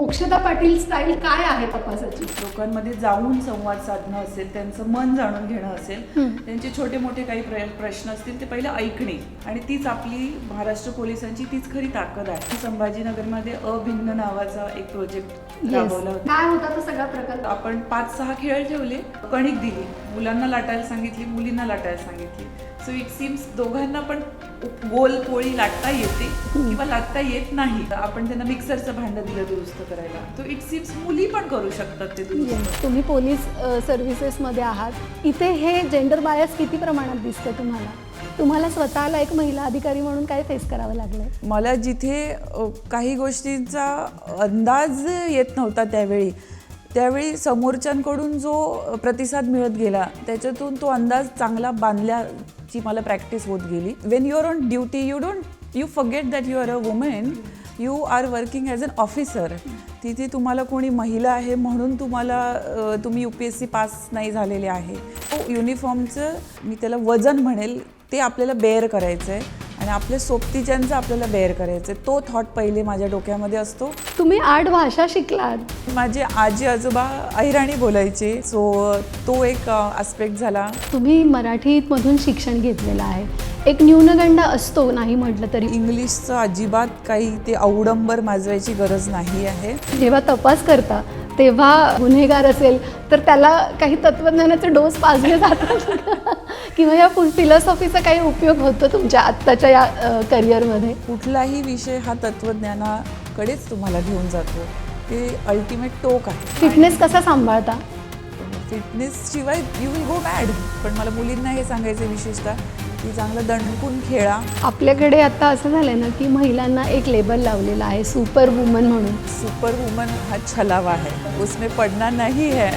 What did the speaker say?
Mokshada Patil style काय आहे तपासाची? लोकांमध्ये जाऊन संवाद साधणं असेल, त्यांचं मन जाणून घेणं असेल, त्यांचे छोटे मोठे काही प्रश्न असतील ते पहिलं ऐकणे, आणि तीच आपली महाराष्ट्र पोलिसांची तीच खरी ताकद आहे. संभाजीनगरमध्ये अभिन्न नावाचा एक प्रोजेक्ट राबवला होता. काय होता तो सगळा प्रकार? आपण 5-6 खेळ ठेवले, कणिक दिली, मुलांना लाटायला सांगितली, मुलींना लाटायला सांगितली. सो इट सीम्स दोघांना पण गोल पोळी लाटता येते किंवा लाटता येत नाही. आपण त्यांना मिक्सरचं भांडं दिलं दुरुस्त करायला, तो इट सीम्स मुली पण करू शकतात ते दुरुस्त. तुम्ही पोलीस सर्व्हिसेसमध्ये आहात, इथे हे जेंडर बायस किती प्रमाणात दिसतं तुम्हाला? तुम्हाला स्वतःला एक महिला अधिकारी म्हणून काय फेस करावं लागलंय? मला जिथे काही गोष्टींचा अंदाज येत नव्हता त्यावेळी समोरच्यांकडून जो प्रतिसाद मिळत गेला, त्याच्यातून तो अंदाज चांगला बांधल्याची मला प्रॅक्टिस होत गेली. When you are on duty you forget that you are a women, you are working as an officer. तिथे तुम्हाला कोणी महिला आहे म्हणून तुम्ही UPSC पास नाही झालेले आहे. युनिफॉर्मचं मी त्याला वजन म्हणेल, ते आपल्याला बेअर करायचं आहे आणि आपल्या सोबतीच्यांचं आपल्याला बेअर करायचं आहे. तो थॉट पहिले माझ्या डोक्यामध्ये असतो. तुम्ही 8 भाषा शिकलात. माझे आजी आजोबा अहिराणी बोलायचे, सो तो एक आस्पेक्ट झाला. तुम्ही मराठीमधून शिक्षण घेतलेलं आहे, एक न्यूनगंड असतो नाही म्हटलं तरी. इंग्लिशचं अजिबात काही ते अवडंबर माजवायची गरज नाही आहे. जेव्हा तपास करता तेव्हा गुन्हेगार असेल तर त्याला काही तत्त्वज्ञानाचे डोस पाजले जातात किंवा या फिलॉसॉफीचा काही उपयोग होतो तुमच्या आत्ताच्या या करिअरमध्ये? कुठलाही विषय हा तत्त्वज्ञानाकडेच तुम्हाला घेऊन जातो, ते अल्टिमेट टोक आहे. फिटनेस कसा सांभाळता? फिटनेस शिवाय यू विल गो मॅड. पण मला मुलींना हे सांगायचं विशेषतः की चांगलं दणकून खेळा. आपल्याकडे आता असं झालं ना की महिलांना एक लेबल लावलेला आहे सुपर वुमन म्हणून. सुपर वुमन हा छलावा है, उसमें पडना नहीं है.